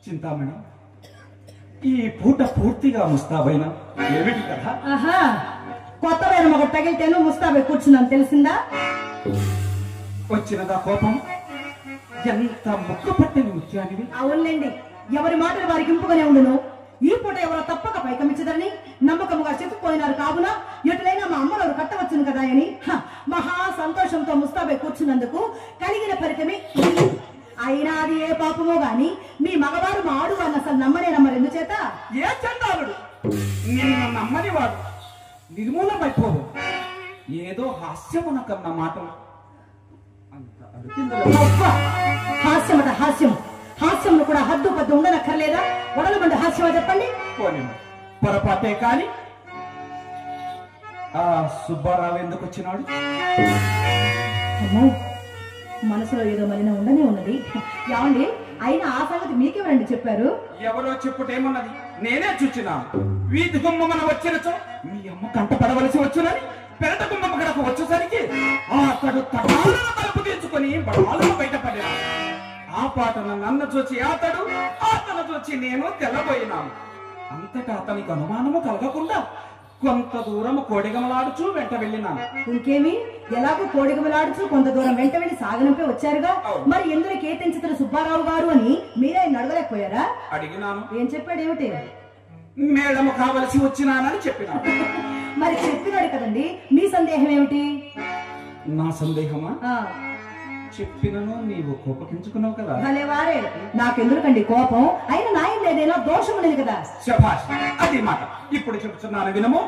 చింతామణి, ఈ పూట పూర్తిగా ముస్తాబైన ఏమిటి కథ? ఆహా, కొత్త వేరు ఒక తగిలితేను ముస్తాబై కూర్చున్నాను, తెలిసిందా? వచ్చినదా కోపం? ఎంత ముక్కు పట్టిన ముత్యానివి. అవునులేండి, ఎవరి మాటలు వారికి ఇంపుగానే ఉండును. ఈ పూట ఎవరో తప్పక పైకమిచ్చదని నమ్మకముగా చెప్పుపోయినారు. కావున ఎటులైనా మా అమ్మలవారు కట్టవచ్చును కదా అని మహా సంతోషంతో ముస్తాబై కూర్చున్నందుకు కలిగిన ఫలితమే. అయినా అది ఏ పాపమో గాని మీ మగవారు మా ఆడు అని అసలు నమ్మనే నమ్మరు. అందుచేత ఏ చండాలుడు నిన్ను నమ్మని వాడు నిర్మూలమైపోవు. ఏదో హాస్యమున కన్న మాటలు అంత అరిచిందలో. అబ్బా! హాస్యమట హాస్యం. హాస్యంలో కూడా హద్దు పద్దు ఉండనక్కర్లేదా? వడలబండి హాస్యమా చెప్పండి. పోనీ పొరపాటే కాని ఆ సుబ్బారావు ఎందుకు వచ్చినాడు? అమ్మో, మనసులో ఏదో మలిన ఉండనే ఉన్నది. ఏమండి, అయినా ఆ సంగతి మీకెవరండి చెప్పారు? ఎవరో చెప్పుటేమన్నది, నేనే చూచినాను. వీధి గుమ్మన వచ్చినచో మీ అమ్మ కంట పడవలసి వచ్చునని పెరట గుమ్మమ్మ కడకు వచ్చేసరికి అతడు తడాలను తలుపు తీసుకుని బడాలను బయటపడ్డాడు. ఆ పాటన నన్ను చూచి అతను చూచి నేను తెల్లబోయినాను. అంతటా అతనికి అనుమానము కలగకుండా కొంత దూరం కోడిగమలాడుచూ వెంట వెళ్ళినాను. ఇంకేమి, ఎలాగో కోడిగమలాడుచూ కొంత దూరం వెంట వెళ్ళి సాగనంపై వచ్చారుగా. మరి ఎందుకు కేతించుతున్న సుబ్బారావు గారు అని మీరే నడవలేకపోయారా? అడిగినాను. ఏం చెప్పాడు? ఏమిటి? మేడము కావలసి వచ్చినానని చెప్పినాను. మరి చెప్పినాడు కదండి, మీ సందేహం ఏమిటి? నా సందేహమా? ఆ, చెప్పినను నీవు కోపగించుకున్నావు కదా. భలే వారే, నాకెందుకండి కోపం? అయినా నాయన ఏదైనా దోషం ఉన్నది కదా. శభాష్, అది మాట. ఇప్పుడు చెప్తున్నాను వినము.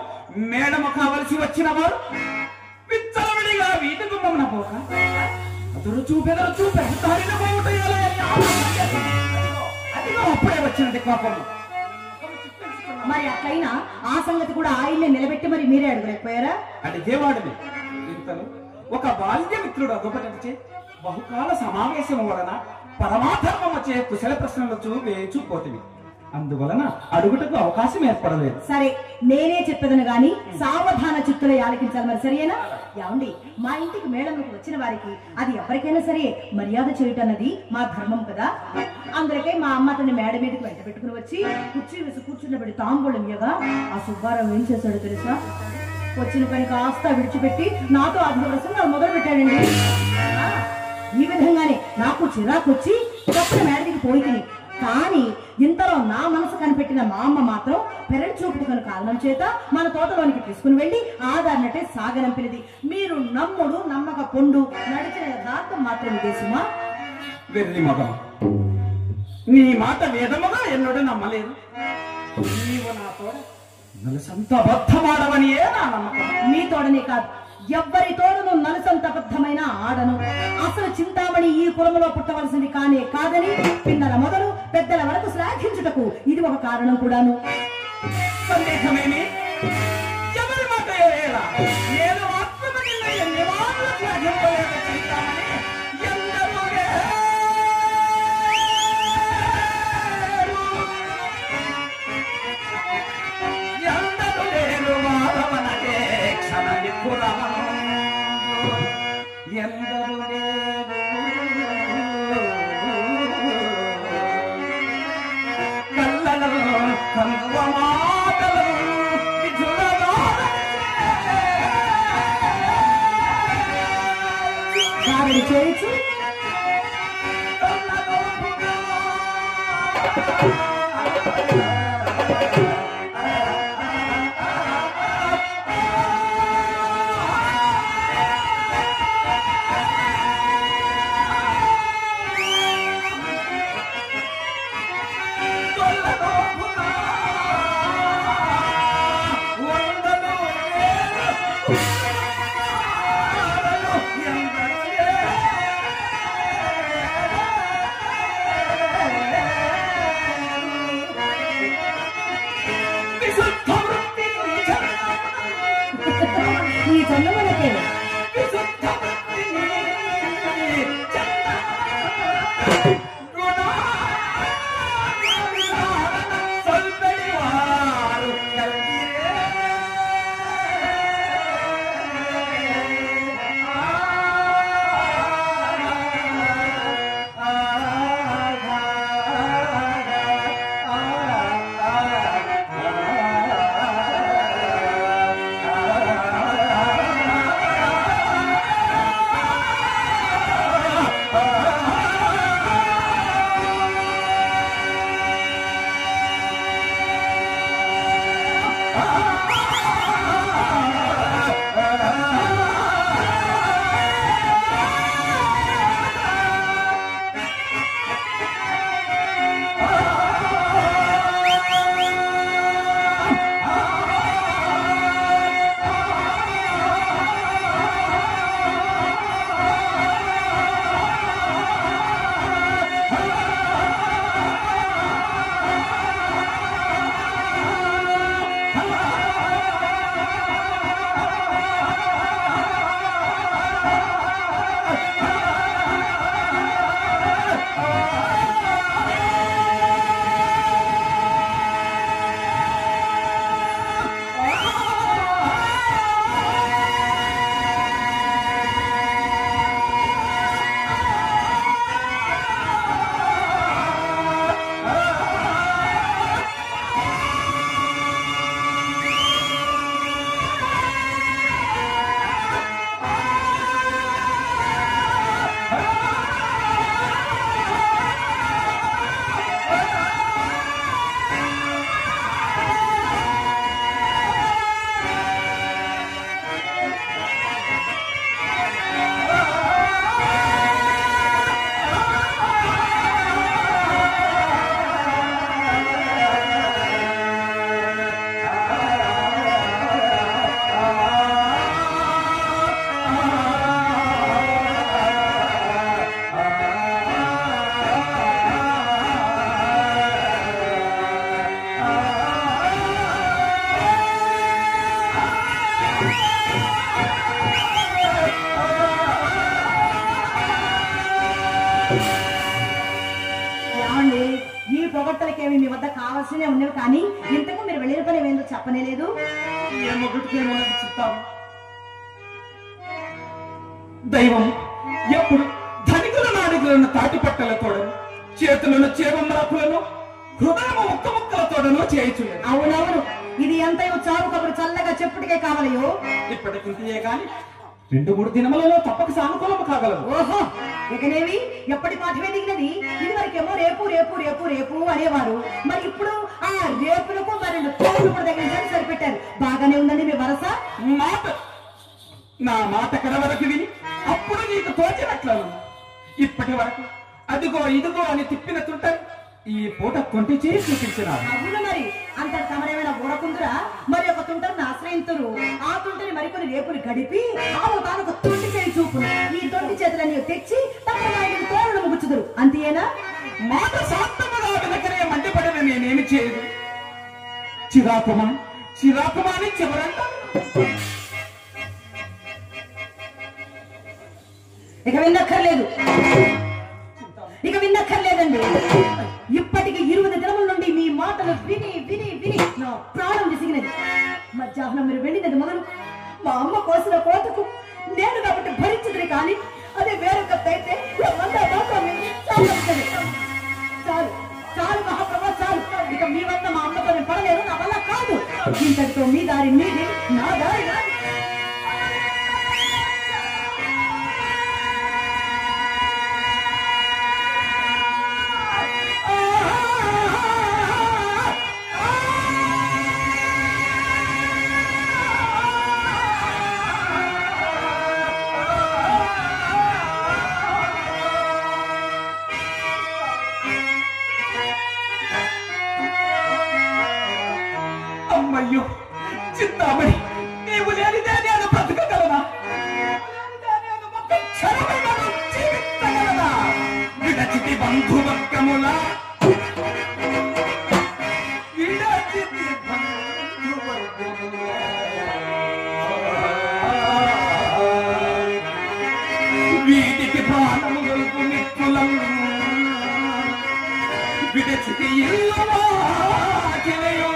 మేడము కావలసి వచ్చిన వారు విచ్చలవిడిగా వీటి గుమ్మమున పోక అతడు చూపెదరు అదిగో అప్పుడే వచ్చినది కోపము. మరి అట్లయినా ఆ సంగతి కూడా ఆయన్నే నిలబెట్టి మరి మీరే అడగలేకపోయారా? అడిగేవాడిని. ఇంతలో ఒక బాల్య మిత్రుడు అగుపటించే బహుకాల సమావేశం వలన పరమాధర్మము చే కుశల ప్రశ్నలు వేచుపోతివి. అందువలన అడుగుటకు అవకాశం ఏర్పడలేదు. సరే, నేనే చెప్పేదను గాని సావధాన చిత్తులే ఆలకించాలి. మరి సరేనా? ఏమండి, మా ఇంటికి మేళంలోకి వచ్చిన వారికి అది ఎవరికైనా సరే మర్యాద చేయటన్నది మా ధర్మం కదా. అందుకే మా అమ్మ అతన్ని మేడ మీదకి వెంట పెట్టుకుని వచ్చి కుర్చీ వేసి కూర్చున్నబడి తాంబూలం ఇయ్యగా ఆ సుబ్బారావు ఏం చేశాడో తెలుసా? వచ్చిన పని కాస్త విడిచిపెట్టి నాతో అద్భుతంగా మొదలు పెట్టాడండి. ఈ విధంగానే నాకు చిరాకు వచ్చి తప్పున మేడ దిగి పోయి తిని, కానీ ఇంతలో నా మనసు కనిపెట్టిన మా అమ్మ మాత్రం పెరటి చూపుకున్న కారణం చేత మన తోటలోనికి తీసుకుని వెళ్లి ఆధారనట్టే సాగనంపినది. మీరు నమ్ముడు నమ్మక పొండు, నడిచిన యథార్థం మాత్రమే దేశమా. వెర్రి మగం, నీ మాట వేదముగా ఎన్నడూ నమ్మలేదు. నీవు నా తోడ నలుసంత అబద్ధమాడవనియే నా నమ్మకం. మీ తోడనే కాదు, ఎవ్వరి తోడను నలుసంత అబద్ధమైన ఆడను. అసలు చింతామణి ఈ కులములో పుట్టవలసింది కానే కాదని పిన్నల మొదలు పెద్దల వరకు శ్లాఘించుటకు ఇది ఒక కారణం కూడాను. సందేహమేమి? ఎవరి మాట నేను మాత్రమే ఎన్ని మాటలు శ్లాఘింపలేక చింతామణి ఎందరూ లేరు మాధవనకే క్షణ నిపురమా ఎందరూ లేరు కళ్ళలో కందువ మాటలు విధులలో కారణి చేయొచ్చు. ఈ చందమనకే కావాల్సినవి ఉన్నవి కానీ ఇంతకు మీరు వెళ్ళిన పని ఏమేందో చెప్పనే లేదు. ఏమొకటికేమన్నది చిత్తాము. దైవం ఎప్పుడు ధనికుల నాడికులను తాటి పట్టలతోడను, చేతులను చేవమ్మరాకులను, హృదయము ముక్క ముక్కలతోడను చేయుచులేదు. అవునవును, ఇది ఎంతయో చావు కబురు చల్లగా చెప్పుటికే కావాలయో. ఇప్పటికింతయే గాని 2-3 దినములలో తప్పక సానుకూలము కాగలదు. ఓహో, ఇకనేవి ఎప్పటి పాఠమే దిగినది. ఇది వరకేమో రేపు రేపు రేపు రేపు అనేవారు. మరి ఇప్పుడు ఆ రేపులకు మరి తోడు కూడా తగ్గించని సరిపెట్టారు. బాగానే ఉందండి మీ వరస. నా మాట ఎక్కడ వరకు విని అప్పుడు నీకు తోచినట్లను ఇప్పటి వరకు అదిగో ఇదిగో అని తిప్పినట్టుంటారు. ఈ పూట కొంటి చేయి చూపించినారు. అవును, మరి అంత తమరేమైనా ఊరకుందురా? మరి ఒక తుంటను ఆశ్రయించరు. ఆ తుంటని మరికొన్ని రేపులు గడిపి ఆమె తాను ఒక తొంటి చేయి చూపును. ఈ తొంటి చేతులని తెచ్చి తమ తోరణం ముగుచుదురు. అంతేనా? మాట శాంతముగా వెనకనే మండిపడిన నేనేమి చేయదు. చిరాకుమా చిరాకుమా అని చివరంట. ఇక విన్నక్కర్లేదు, ఇక విన్నక్కర్లేదండి. ఇప్పటికి 20 దినముల నుండి మీ మాటలు విని విని విని నా ప్రాణం విసిగినది. మధ్యాహ్నం మీరు వెళ్ళినది మొదలు మా అమ్మ కోసిన కోతకు నేను కాబట్టి భరించదుని కానీ అదే వేరొక అయితే చాలు చాలు మహాప్రభా చాలు. ఇక మీ వల్ల మా అమ్మతో నేను పడలేను, నా వల్ల కాదు. ఇంతటితో మీ దారి మీది, నా దారి నాది. అమ్మయ్యో చింతామణి, నీవు లేనిదే నేను బ్రతకగలనా? నేను ఒక్క క్షణమైనా జీవించగలనా? విడచితి బంధువర్గముల విడచితి బంధువర్గముల వీటికి ప్రాణము గొలుపు మిత్రులం విడచితి ఇల్లవాకిలయో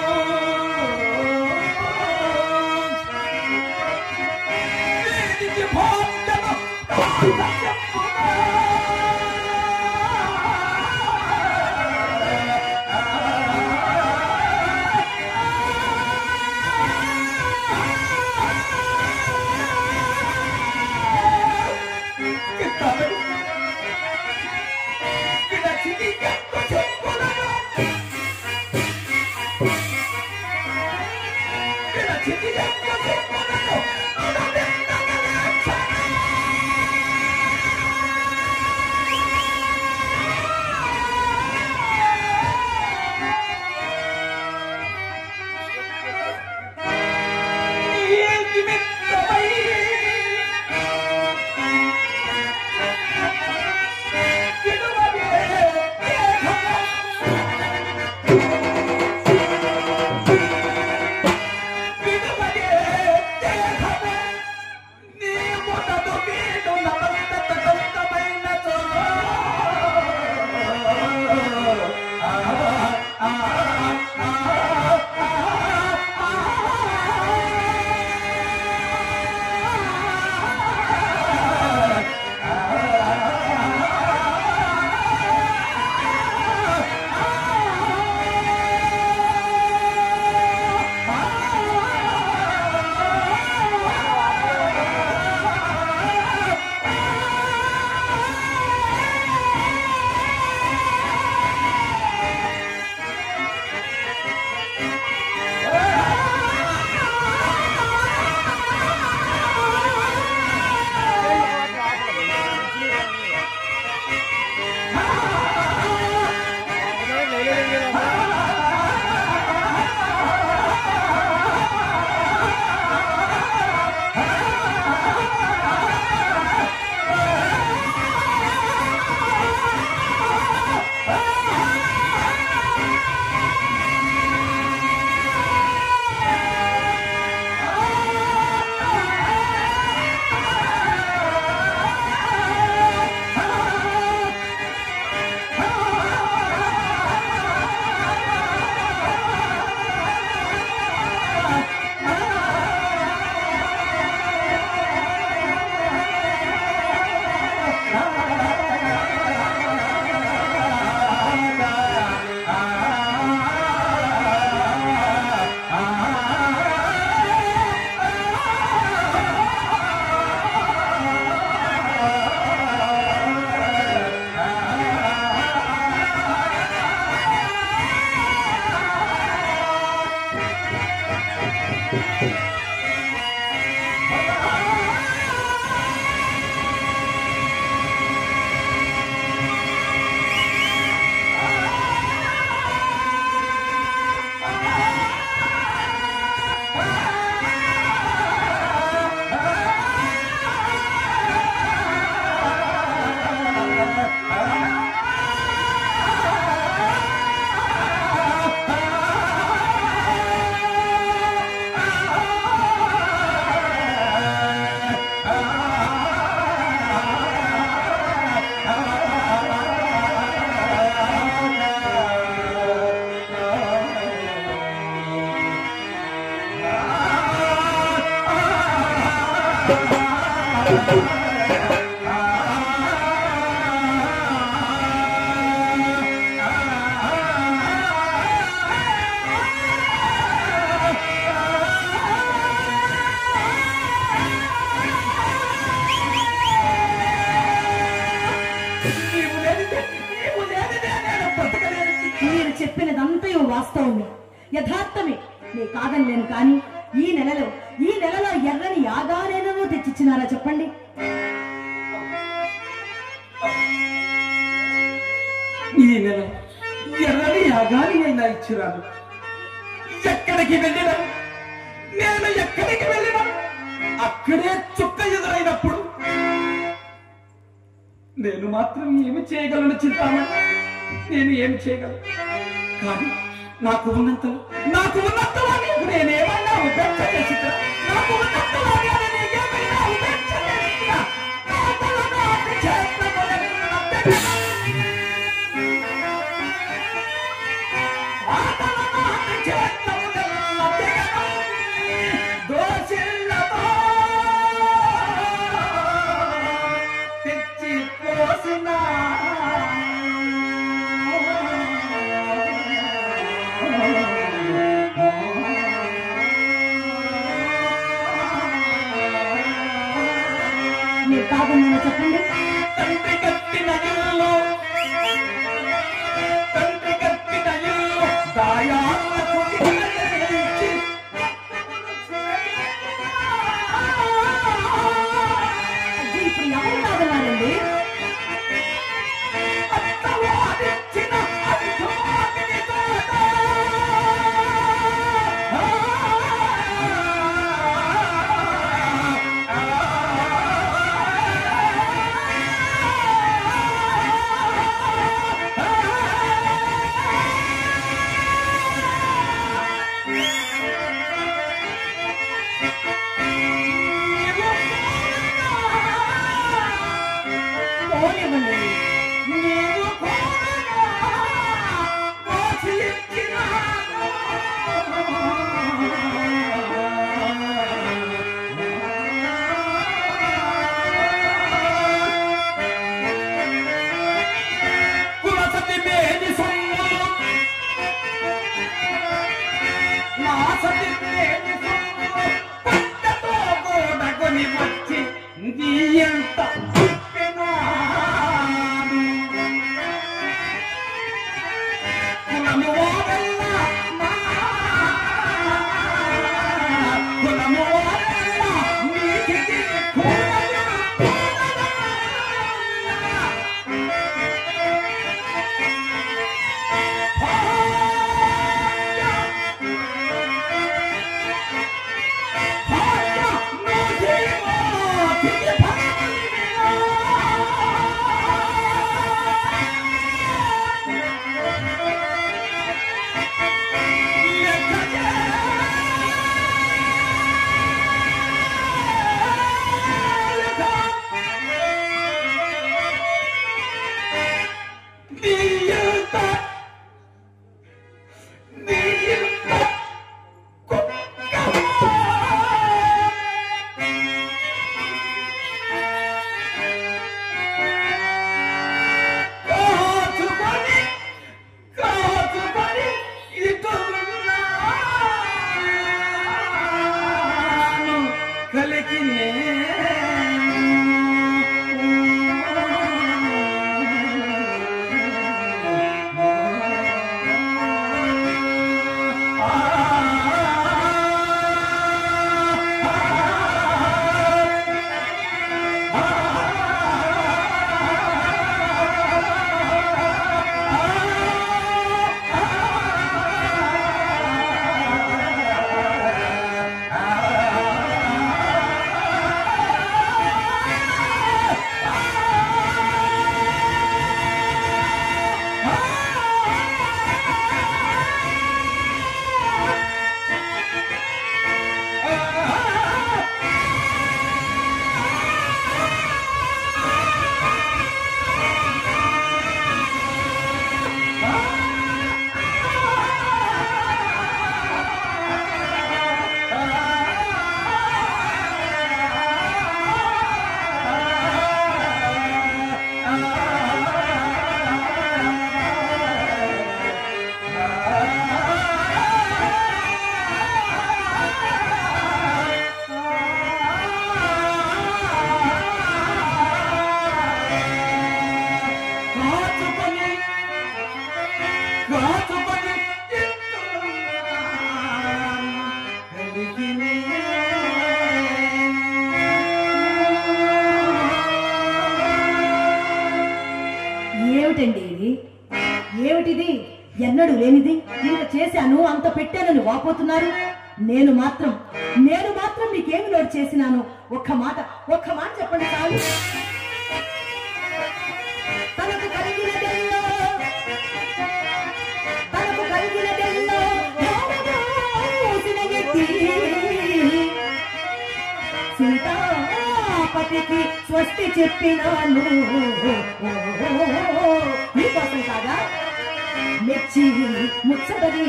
మీరు చెప్పినదంతయు వాస్తవమే, యథార్థమే, నే కాదని నేను. కానీ ఈ నెలలో ఎర్రని యాగానేనో తెచ్చిచ్చినారా చెప్పండి? ఈ నెల ఎర్రని యాగాని అయినా ఇచ్చిరాను. ఎక్కడికి వెళ్ళినా నేను ఎక్కడికి వెళ్ళినా అక్కడే చుక్క ఎదురైనప్పుడు నేను మాత్రం ఏమి చేయగలను చింతామణి? నేను ఏమి చేయగలను? కానీ నాకు ఉన్నంతలో నేనేమైనా ఉపేక్ష చేసినా, నాకు ఉన్నంతలో నేనేమైనా ఉపేక్ష చేసినా, దోషిల్లతో తెచ్చి పోసిన మీరు కాదని చెప్పండి. తండ్రి కట్టిన ఇల్లు దాయాలకు నిలయించి ఇప్పుడు ఎవరు కాదన్నారండి? అత్తవారిచ్చిన అధికారిని తోట పోనివ్వండి. నీవు కోరగా పోసి ఇచ్చినాను. కులసతి మేని సొమ్ములు నా సతి మేని సొమ్ములు పట్టతో కూడకొని వచ్చి నీ ఎంత ఎన్నడూ లేనిది ఇంత చేశాను అంత పెట్టానని వాపోతున్నారు. నేను మాత్రం మీకేమి లోటు చేసినాను? ఒక్క మాట చెప్పండి చాలు. తనకు కలిగినదెల్లో సీతాపతికి స్వస్తి చెప్పినాను. మీకోసం కాగా మెచ్చి ముచ్చటని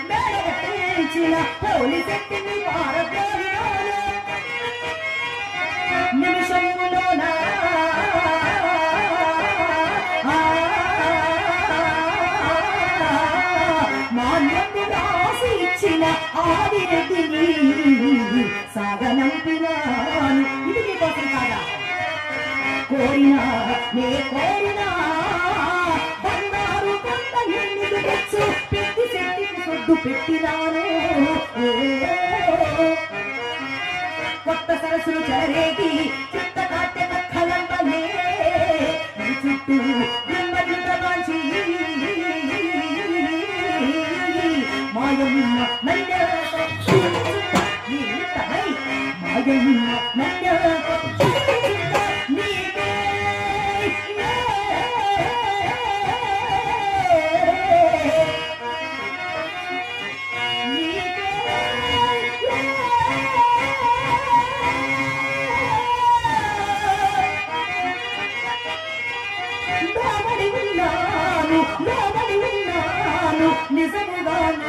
మేడగట్టించిన పోలీసెట్టిని పారపోయినాను. నిమిషంలోనా మాన్యము రాసి ఇచ్చిన ఆదిరెడ్డిని సాగనంపినాను. ఇది మీకోసం కాదా? కోరినా బంగారు కొండ ఎన్నిది తెచ్చు పెట్టి చెట్టికి సొడ్డు పెట్టినాను. కొత్త సరస్సులు చెలరేగి చిత్త కాట్య కలంబనే చుట్టూ బ్రహ్మజుటమాంచి మాయమ్మ నన్య మాయమ్మ నన్య నిజముగాను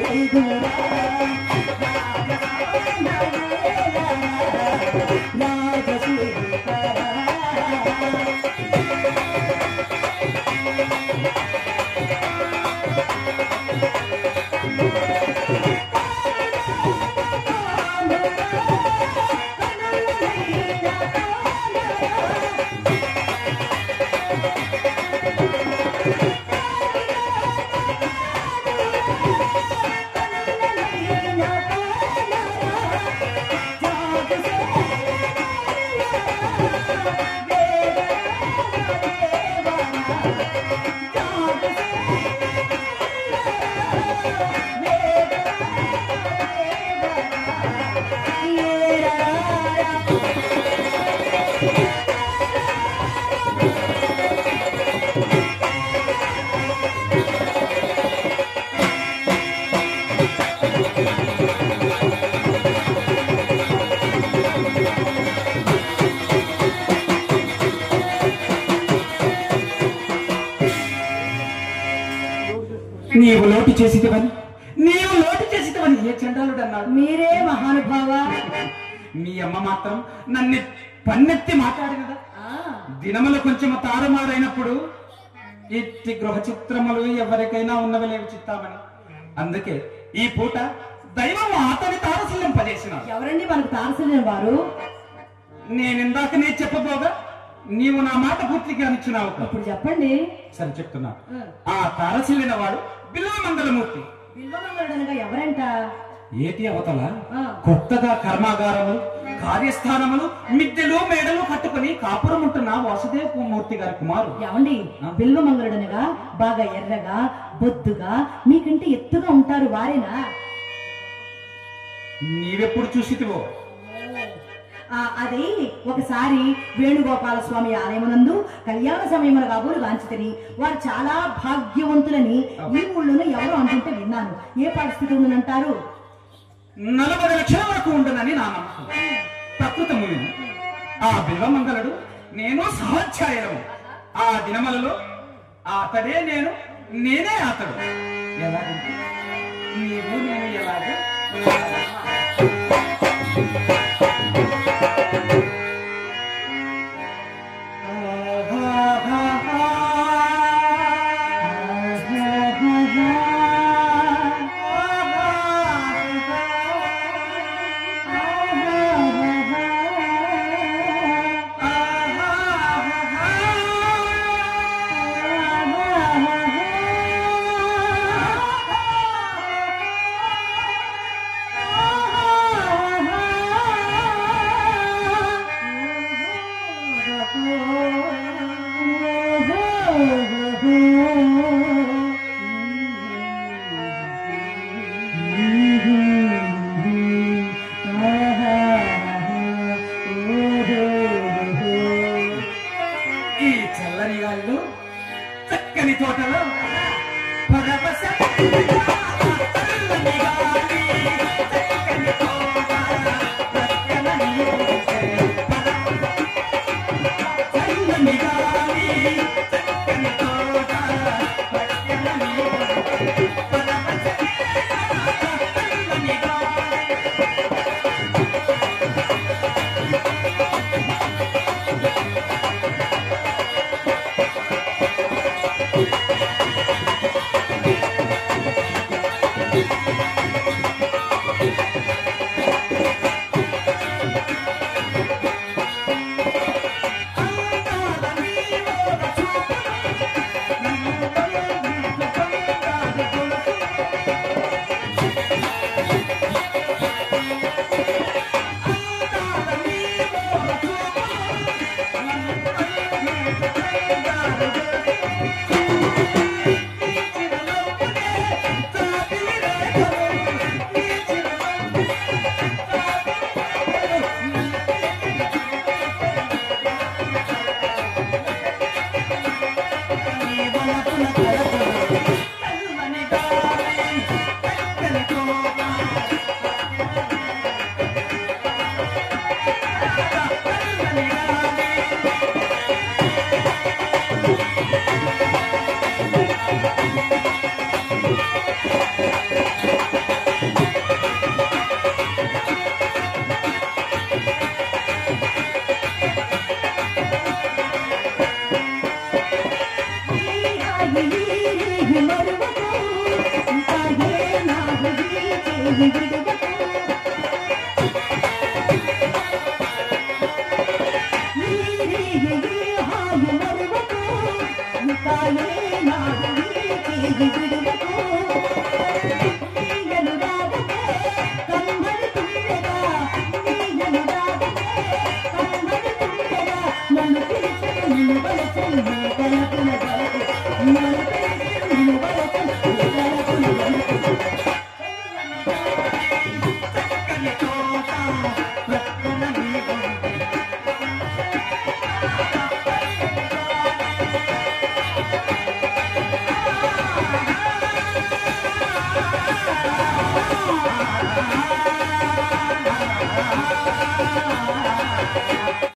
Thank you. చేసేవని నీవు లోటు చేసేవని ఏ చండాలుడు అన్నాడు? మీరే మహానుభావ. మీ అమ్మ మాత్రం నన్ను పన్నెత్తి మాట్లాడినదా? దినములు కొంచెం తారుమారైనప్పుడు ఇట్టి గృహ చిత్రములు ఎవరికైనా ఉన్నవి లేవు చిత్తామని. అందుకే ఈ పూట దైవం అతని తారసిల్లింపజేసినాడు. ఎవరండి మనకు తారసిల్లిన వారు? నేనిందాకనే చెప్పబోగా నీవు నా మాట పూర్తిగా ఇచ్చినావు. ఇప్పుడు చెప్పండి. సరే చెప్తున్నా. ఆ తారసిల్లిన వాడు బిల్వమంగళమూర్తి. బిల్వమంగళుడనగా ఎవరంట? ఏటి అవతల కొత్తగా కర్మాగారములు, కార్యస్థానములు, మిద్దెలు, మేడలు కట్టుకుని కాపురం ఉంటున్న వాసుదేవ మూర్తి గారి కుమారు. ఏమండి, బిల్వమంగళుడనగా బాగా ఎర్రగా బొద్దుగా మీకంటే ఎత్తుగా ఉంటారు వారేనా? నీవెప్పుడు చూసితివో? అది ఒకసారి వేణుగోపాల స్వామి ఆలయమునందు కళ్యాణ సమయమున కాబోలు గాంచితని వారు చాలా భాగ్యవంతులని ఈ ఊళ్ళోనే ఎవరు అంటుంటే విన్నాను. ఏ పరిస్థితి ఉందనంటారు? 40 లక్షల వరకు ఉంటుందని నా నమ్మకం. ప్రకృతము ఆ బిల్వమంగళుడు నేను సహోధ్యాయులము. ఆ దినములలో అతడే నేను, నేనే అతడు. ఎలాగంటే నీవు నేను ఎలాగే Thank you.